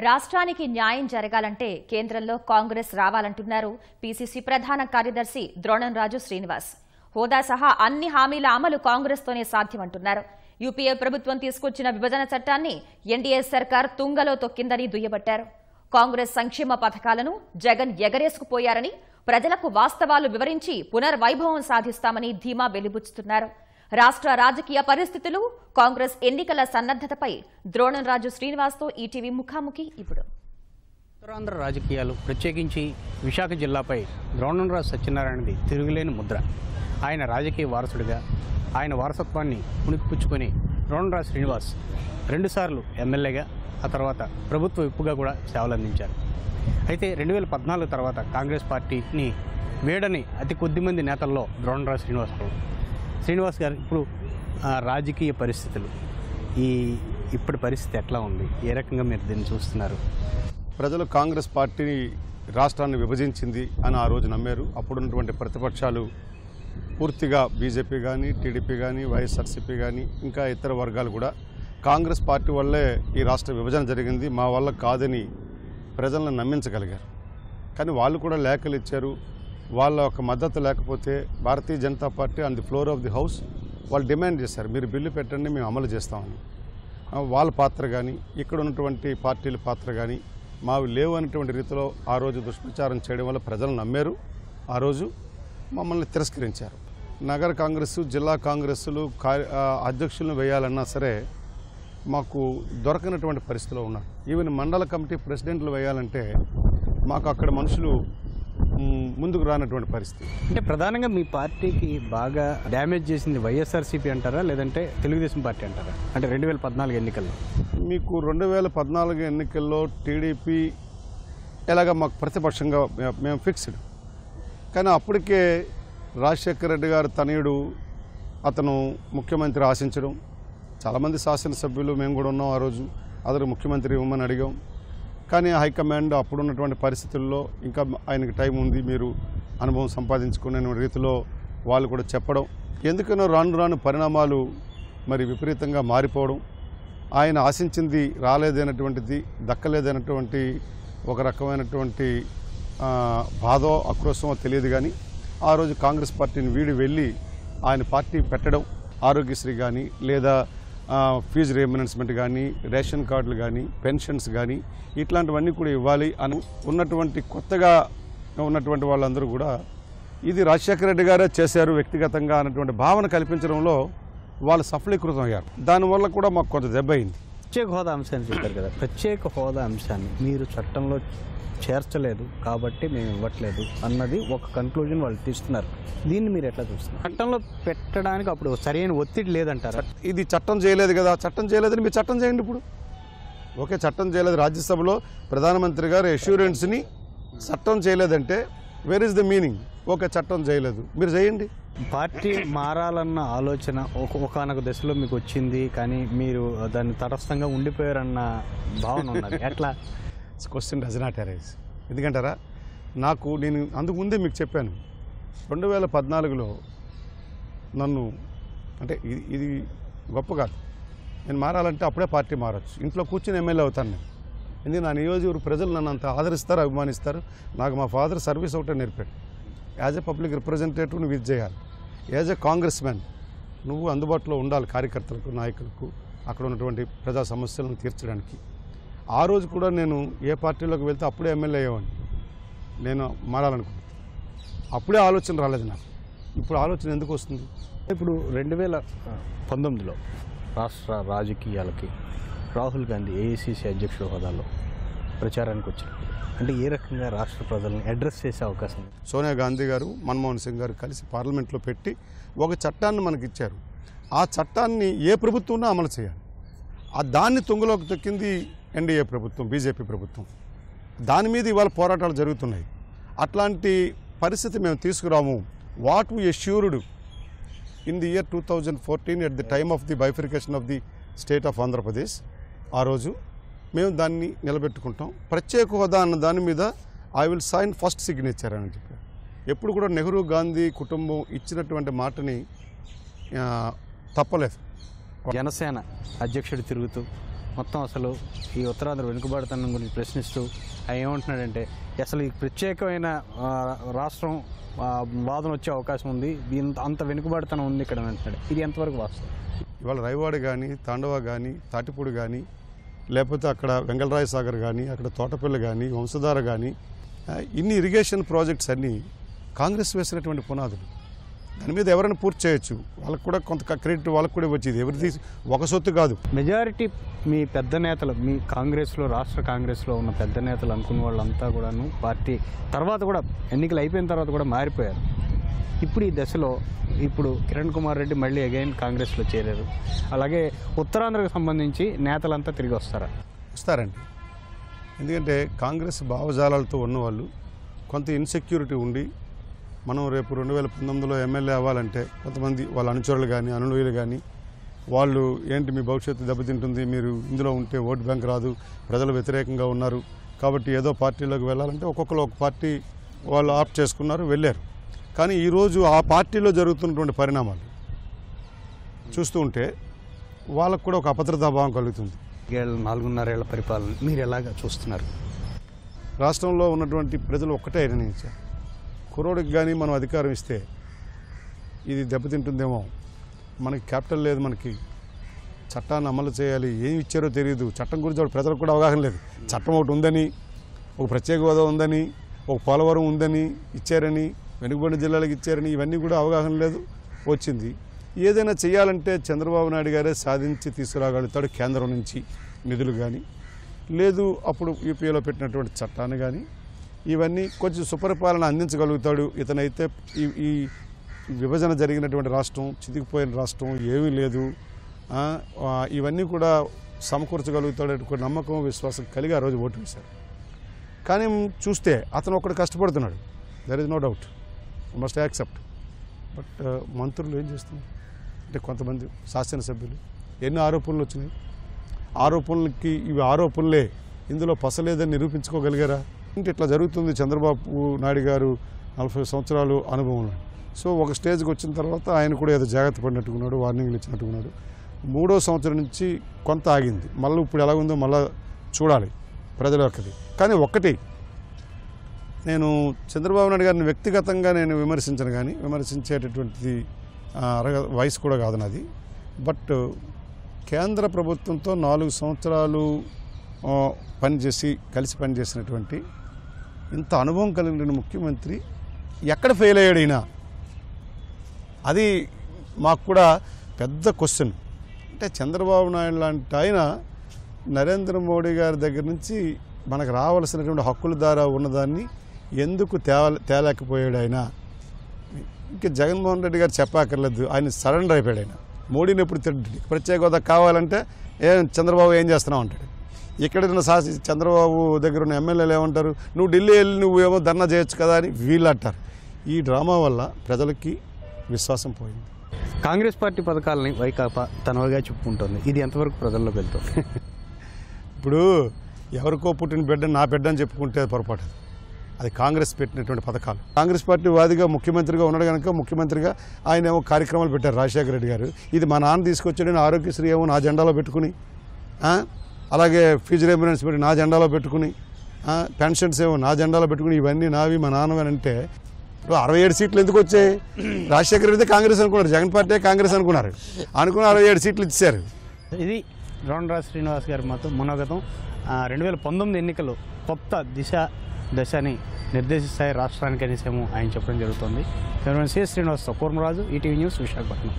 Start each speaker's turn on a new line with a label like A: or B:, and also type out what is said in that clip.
A: రాష్ట్రానికి న్యాయం జరగాలంటే కేంద్రంలో కాంగ్రెస్ రావాలంటున్నారు పీసీసీ ప్రధాన కార్యదర్శి ద్రోణంరాజు శ్రీనివాస్. హోదా సహా అన్ని హామీల అమలు కాంగ్రెస్తోనే సాధ్యమంటున్నారు. యూపీఏ ప్రభుత్వం తీసుకొచ్చిన విభజన చట్టాన్ని ఎన్డీఏ సర్కార్ తుంగలో తొక్కిందని దుయ్యబట్టారు. కాంగ్రెస్ సంక్షేమ పథకాలను జగన్ ఎగరేసుకుపోయారని, ప్రజలకు వాస్తవాలు వివరించి పునర్వైభవం సాధిస్తామని ధీమా వెలిబుచ్చుతున్నారు. రాష్ట్ర రాజకీయ పరిస్థితులు, కాంగ్రెస్ ఎన్నికల సన్నద్దతపై ద్రోణంరాజు శ్రీనివాస్తో ఈటీవీ ముఖాముఖి ఇప్పుడు.
B: ఉత్తరాంధ్ర రాజకీయాలు, ప్రత్యేకించి విశాఖ జిల్లాపై ద్రోణంరాజు సత్యనారాయణది తిరుగులేని ముద్ర. ఆయన రాజకీయ వారసుడిగా ఆయన వారసత్వాన్ని పుణికిపుచ్చుకొని ద్రోణంరాజు శ్రీనివాస్ 2 సార్లు ఎమ్మెల్యేగా, ఆ తర్వాత ప్రభుత్వ విప్పుగా కూడా సేవలందించారు. అయితే 2014 తర్వాత కాంగ్రెస్ పార్టీని వేడని అతి కొద్దిమంది నేతల్లో ద్రోణంరాజు శ్రీనివాస్ గారు ఇప్పుడు రాజకీయ పరిస్థితులు, ఇప్పటి పరిస్థితి ఎట్లా ఉంది, ఏ రకంగా మీరు దీన్ని చూస్తున్నారు?
C: ప్రజలు కాంగ్రెస్ పార్టీ రాష్ట్రాన్ని విభజించింది అని ఆ రోజు నమ్మారు. అప్పుడున్నటువంటి ప్రతిపక్షాలు పూర్తిగా బీజేపీ కానీ, టీడీపీ కానీ, వైఎస్ఆర్సీపీ కానీ, ఇంకా ఇతర వర్గాలు కూడా కాంగ్రెస్ పార్టీ వల్లే ఈ రాష్ట్ర విభజన జరిగింది, మా వల్ల కాదని ప్రజలను నమ్మించగలిగారు. కానీ వాళ్ళు కూడా లేఖలు ఇచ్చారు. వాళ్ళ యొక్క మద్దతు లేకపోతే Bharatiya Janata party on the floor of the house వాళ్ళు డిమాండ్ చేశారు, మీరు బిల్లు పెట్టండి, మేము అమలు చేస్తామని. వాళ్ళ పాత్ర కానీ, ఇక్కడ ఉన్నటువంటి పార్టీల పాత్ర కానీ మావి లేవు అనేటువంటి రీతిలో ఆ రోజు దుష్ప్రచారం చేయడం వల్ల ప్రజలు నమ్మారు. ఆ రోజు మమ్మల్ని తిరస్కరించారు. నగర కాంగ్రెస్, జిల్లా కాంగ్రెస్లు అధ్యక్షులను వేయాలన్నా సరే మాకు దొరకనటువంటి పరిస్థితిలో ఉన్నారు. ఈవెన్ మండల కమిటీ ప్రెసిడెంట్లు వేయాలంటే మాకు అక్కడ మనుషులు ముందుకు రానటువంటి పరిస్థితి.
B: అంటే ప్రధానంగా మీ పార్టీకి బాగా డ్యామేజ్ చేసింది వైఎస్ఆర్సీపీ అంటారా, లేదంటే తెలుగుదేశం పార్టీ అంటారా? అంటే 2014 ఎన్నికల్లో
C: మీకు 2014 ఎన్నికల్లో టీడీపీ ఎలాగ మాకు ప్రతిపక్షంగా మేము ఫిక్స్డ్. కానీ అప్పటికే రాజశేఖర రెడ్డి గారు తనయుడు అతను ముఖ్యమంత్రి ఆశించడం, చాలామంది శాసనసభ్యులు మేము కూడా ఉన్నాం ఆ రోజు, అతను ముఖ్యమంత్రి ఇవ్వమని అడిగాం. కానీ హైకమాండ్ అప్పుడున్నటువంటి పరిస్థితుల్లో ఇంకా ఆయనకి టైం ఉంది, మీరు అనుభవం సంపాదించుకునే రీతిలో వాళ్ళు కూడా చెప్పడం, ఎందుకనో రాను పరిణామాలు మరి విపరీతంగా మారిపోవడం, ఆయన ఆశించింది రాలేదనేటువంటిది, దక్కలేదనేటువంటి ఒక రకమైనటువంటి బాధో ఆక్రోశమో తెలియదు. కానీ ఆ రోజు కాంగ్రెస్ పార్టీని వీడి వెళ్ళి ఆయన పార్టీ పెట్టడం, ఆరోగ్యశ్రీ కానీ, లేదా ఫీజు రీఎంబర్స్మెంట్ కానీ, రేషన్ కార్డులు కానీ, పెన్షన్స్ కానీ, ఇట్లాంటివన్నీ కూడా ఇవ్వాలి అని ఉన్నటువంటి కొత్తగా ఉన్నటువంటి వాళ్ళందరూ కూడా ఇది రాజశేఖర రెడ్డి గారే చేశారు వ్యక్తిగతంగా అన్నటువంటి భావన కల్పించడంలో వాళ్ళు సఫలీకృతం అయ్యారు. దానివల్ల కూడా మాకు కొంత దెబ్బ అయింది.
B: ప్రత్యేక హోదా అంశాన్ని చెప్పారు కదా, ప్రత్యేక హోదా అంశాన్ని మీరు చట్టంలో చేర్చలేదు కాబట్టి మేము ఇవ్వట్లేదు అన్నది ఒక కన్క్లూజన్ వాళ్ళు తీస్తున్నారు. దీన్ని మీరు ఎట్లా చూస్తున్నారు? చట్టంలో పెట్టడానికి అప్పుడు సరైన ఒత్తిడి లేదంటారా?
C: ఇది చట్టం చేయలేదు కదా, చట్టం చేయలేదని మీరు చట్టం చేయండి. ఇప్పుడు ఓకే, చట్టం చేయలేదు, రాజ్యసభలో ప్రధానమంత్రి గారు అష్యూరెన్స్ని చట్టం చేయలేదంటే where is the meaning? Okay, చట్టం చేయలేదు, మీరు చేయండి.
B: పార్టీ మారాలన్న ఆలోచన ఒకనొక దశలో మీకు వచ్చింది, కానీ మీరు దాన్ని తటస్థంగా ఉండిపోయారన్న భావన ఉన్నది. ఎట్లా?
C: Question does not arise. ఎందుకంటారా, నేను అందుకుముందే మీకు చెప్పాను, 2014లో నన్ను అంటే ఇది గొప్ప కాదు, నేను మారాలంటే అప్పుడే పార్టీ మారచ్చు, ఇంట్లో కూర్చుని ఎమ్మెల్యే అవుతాను నేను. ఎందుకంటే నా నియోజకవర్గ ప్రజలు నన్ను అంత ఆదరిస్తారు, అభిమానిస్తారు. నాకు మా ఫాదర్ సర్వీస్ ఒకటే నేర్పాడు, యాజ్ ఎ పబ్లిక్ రిప్రజెంటేటివ్ నువ్వు ఇది చేయాలి, యాజ్ ఎ కాంగ్రెస్ మ్యాన్ నువ్వు అందుబాటులో ఉండాలి కార్యకర్తలకు, నాయకులకు, అక్కడ ఉన్నటువంటి ప్రజా సమస్యలను తీర్చడానికి. ఆ రోజు కూడా నేను ఏ పార్టీలోకి వెళ్తే అప్పుడే ఎమ్మెల్యే అయ్యేవాడిని. నేను మారాలనుకున్నాను, అప్పుడే ఆలోచన రాలేదు నాకు. ఇప్పుడు ఆలోచన ఎందుకు వస్తుంది?
B: ఇప్పుడు 2019లో రాష్ట్ర రాజకీయాలకి రాహుల్ గాంధీ ఏఐసీసీ అధ్యక్షుడు హోదాలో ప్రచారానికి వచ్చారు. అంటే ఏ రకంగా రాష్ట్ర ప్రజలను అడ్రస్ చేసే అవకాశం ఉంది?
C: సోనియా గాంధీ గారు, మన్మోహన్ సింగ్ గారు కలిసి పార్లమెంట్లో పెట్టి ఒక చట్టాన్ని మనకి ఇచ్చారు. ఆ చట్టాన్ని ఏ ప్రభుత్వం అమలు చేయాలి, దాన్ని తుంగలోకి తొక్కింది ఎన్డీఏ ప్రభుత్వం, బీజేపీ ప్రభుత్వం. దాని మీద ఇవాళ పోరాటాలు జరుగుతున్నాయి. అట్లాంటి పరిస్థితి మేము తీసుకురాము. What we assured in the year 2014 at the time of the bifurcation of the state of Andhra Pradesh, ఆ రోజు మేము దాన్ని నిలబెట్టుకుంటాం. ప్రత్యేక హోదా అన్న దాని మీద I will sign first signature అని చెప్పారు. ఎప్పుడు కూడా నెహ్రూ గాంధీ కుటుంబం ఇచ్చినటువంటి మాటని తప్పలేదు.
B: జనసేన అధ్యక్షుడు తిరుగుతూ మొత్తం అసలు ఈ ఉత్తరాంధ్ర వెనుకబడతనం గురించి ప్రశ్నిస్తూ ఆయన ఏమంటున్నాడంటే అసలు ఈ ప్రత్యేకమైన రాష్ట్రం వాదన వచ్చే అవకాశం ఉంది, అంత వెనుకబడతనం ఉంది ఇక్కడ అంటున్నాడు. ఇది ఎంతవరకు వాస్తవం?
C: ఇవాళ రైవాడ కానీ, తాండవ కానీ, తాటిపూడి కానీ, లేకపోతే అక్కడ వెంగళరాయ సాగర్ కానీ, అక్కడ తోటపల్లి కానీ, వంశధార కానీ, ఇన్ని ఇరిగేషన్ ప్రాజెక్ట్స్ అన్నీ కాంగ్రెస్ వేసినటువంటి పునాదులు. దాని మీద ఎవరైనా పూర్తి చేయొచ్చు, వాళ్ళకు కూడా కొంత క్రెడిట్ వాళ్ళకు కూడా వచ్చేది, ఎవరిది ఒక సొత్తు కాదు.
B: మెజారిటీ మీ పెద్ద నేతలు, మీ కాంగ్రెస్లో, రాష్ట్ర కాంగ్రెస్లో ఉన్న పెద్ద నేతలు అనుకున్న వాళ్ళంతా కూడాను పార్టీ తర్వాత కూడా ఎన్నికలు అయిపోయిన తర్వాత కూడా మారిపోయారు. ఇప్పుడు ఈ దశలో ఇప్పుడు కిరణ్ కుమార్ రెడ్డి మళ్ళీ అగైన్ కాంగ్రెస్లో చేరారు. అలాగే ఉత్తరాంధ్రకు సంబంధించి నేతలంతా తిరిగి వస్తారండి. ఎందుకంటే కాంగ్రెస్ భావజాలాలతో ఉన్నవాళ్ళు కొంత ఇన్సెక్యూరిటీ ఉండి, మనం రేపు 2019లో ఎమ్మెల్యే అవ్వాలంటే కొంతమంది వాళ్ళ అనుచరులు కానీ, అనుయాయులు కానీ, వాళ్ళు ఏంటి మీ భవిష్యత్తు దెబ్బతింటుంది, మీరు ఇందులో ఉంటే ఓటు బ్యాంక్ రాదు, ప్రజలు వ్యతిరేకంగా ఉన్నారు కాబట్టి ఏదో పార్టీలోకి వెళ్ళాలంటే ఒక్కొక్కరు ఒక పార్టీ వాళ్ళు ఆప్ట్ చేసుకున్నారు, వెళ్ళారు. కానీ ఈరోజు ఆ పార్టీలో జరుగుతున్నటువంటి పరిణామాలు చూస్తూ ఉంటే వాళ్ళకు కూడా ఒక అభద్రతాభావం కలుగుతుంది. 4.5 ఏళ్ల పరిపాలన మీరు ఎలాగా చూస్తున్నారు?
C: రాష్ట్రంలో ఉన్నటువంటి ప్రజలు ఒక్కటే నిర్ణయించారు, కుర్రోడికి కానీ మనం అధికారం ఇస్తే ఇది దెబ్బతింటుందేమో, మనకి క్యాపిటల్ లేదు, మనకి చట్టాన్ని అమలు చేయాలి, ఏమి ఇచ్చారో తెలియదు, చట్టం గురించి ప్రజలకు కూడా అవగాహన లేదు. చట్టం ఒకటి ఉందని, ఒక ప్రత్యేక హోదా ఉందని, ఒక పోలవరం ఉందని ఇచ్చారని, వెనుకబడిన జిల్లాలకు ఇచ్చారని, ఇవన్నీ కూడా అవగాహన లేదు. వచ్చింది ఏదైనా చేయాలంటే చంద్రబాబు నాయుడు గారే సాధించి తీసుకురాగలుగుతాడు, కేంద్రం నుంచి నిధులు కానీ, లేదు అప్పుడు యూపీఏలో పెట్టినటువంటి చట్టాన్ని కానీ, ఇవన్నీ కొంచెం సుపరిపాలన అందించగలుగుతాడు. ఇతనైతే ఈ విభజన జరిగినటువంటి రాష్ట్రం, చితికిపోయిన రాష్ట్రం, ఏమీ లేదు, ఇవన్నీ కూడా సమకూర్చగలుగుతాడు నమ్మకం, విశ్వాసం కలిగి ఆ రోజు ఓటు వేశారు. కానీ చూస్తే అతను ఒక్కడు కష్టపడుతున్నాడు, there is no doubt, must accept. But మంత్రులు ఏం చేస్తున్నారు అంటే, కొంతమంది శాసనసభ్యులు ఎన్ని ఆరోపణలు వచ్చినాయి, ఆరోపణలకి ఇవి ఆరోపణలే, ఇందులో పసలేదని నిరూపించుకోగలిగారా? అంటే ఇట్లా జరుగుతుంది. చంద్రబాబు నాయుడు గారు 40 సంవత్సరాలు అనుభవంలో, సో ఒక స్టేజ్కి వచ్చిన తర్వాత ఆయన కూడా ఏదో జాగ్రత్త పడినట్టుకున్నాడు, వార్నింగ్లు ఇచ్చినట్టుకున్నాడు. 3వ సంవత్సరం నుంచి కొంత ఆగింది, మళ్ళీ ఇప్పుడు ఎలా ఉందో మళ్ళీ చూడాలి ప్రజల యొక్కది. కానీ ఒక్కటి, నేను చంద్రబాబు నాయుడు గారిని వ్యక్తిగతంగా నేను విమర్శించను, కానీ విమర్శించేటటువంటిది వయసు కూడా కాదు నాది. బట్ కేంద్ర ప్రభుత్వంతో 4 సంవత్సరాలు కలిసి పనిచేసినటువంటి ఇంత అనుభవం కలిగిన ముఖ్యమంత్రి ఎక్కడ ఫెయిల్ అయ్యాడు అయినా, అది మాకు కూడా పెద్ద క్వశ్చన్. అంటే చంద్రబాబు నాయుడు లాంటి ఆయన నరేంద్ర మోడీ గారి దగ్గర నుంచి మనకు రావాల్సినటువంటి హక్కుల ద్వారా ఉన్నదాన్ని ఎందుకు తేలేకపోయాడు ఆయన? ఇంకా జగన్మోహన్ రెడ్డి గారు చెప్పక్కర్లేదు, ఆయన సరెండర్ అయిపోయాడు. ఆయన మోడీని ఎప్పుడు తిట్టడు, ప్రత్యేక హోదా కావాలంటే చంద్రబాబు ఏం చేస్తున్నావు అంటాడు. ఇక్కడ ఉన్న చంద్రబాబు దగ్గర ఉన్న ఎమ్మెల్యేలు ఏమంటారు, నువ్వు ఢిల్లీ వెళ్ళి నువ్వేమో ధర్నా చేయొచ్చు కదా అని వీళ్ళు అంటారు. ఈ డ్రామా వల్ల ప్రజలకి విశ్వాసం పోయింది.
B: కాంగ్రెస్ పార్టీ పథకాలని వైకాపా తనవగా చెప్పుకుంటుంది, ఇది ఎంతవరకు ప్రజల్లోకి వెళ్తుంది?
C: ఇప్పుడు ఎవరికో పుట్టిన బిడ్డ నా బిడ్డ అని చెప్పుకుంటే పొరపాటు. అది కాంగ్రెస్ పెట్టినటువంటి పథకాలు. కాంగ్రెస్ పార్టీ వాదిగా ముఖ్యమంత్రిగా ఉన్నాడు కనుక ముఖ్యమంత్రిగా ఆయన ఏమో కార్యక్రమాలు పెట్టారు రాజశేఖర రెడ్డి గారు. ఇది మా నాన్న తీసుకొచ్చాడని ఆరోగ్యశ్రీ ఏమో నా జెండాలో పెట్టుకుని, అలాగే ఫీజు రీయింబర్స్మెంట్ పెట్టి నా జెండాలో పెట్టుకుని, పెన్షన్స్ ఏమో నా జెండాలో పెట్టుకుని, ఇవన్నీ నావి మా నాన్నవని అంటే 67 సీట్లు ఎందుకు వచ్చాయి? రాజశేఖర రెడ్డి కాంగ్రెస్ అనుకున్నారు, జగన్ పార్టీ కాంగ్రెస్ అనుకుని 67 సీట్లు ఇచ్చారు.
B: ఇది ద్రోణంరాజు శ్రీనివాస్ గారి మనోగతం. 2019 ఎన్నికలు కొత్త దశని నిర్దేశిస్తాయి రాష్ట్రానికి అనేసేమో ఆయన చెప్పడం జరుగుతుంది. శ్రీనివాస్తో కూర్మరాజు, ఈటీవీ న్యూస్, విశాఖపట్నం.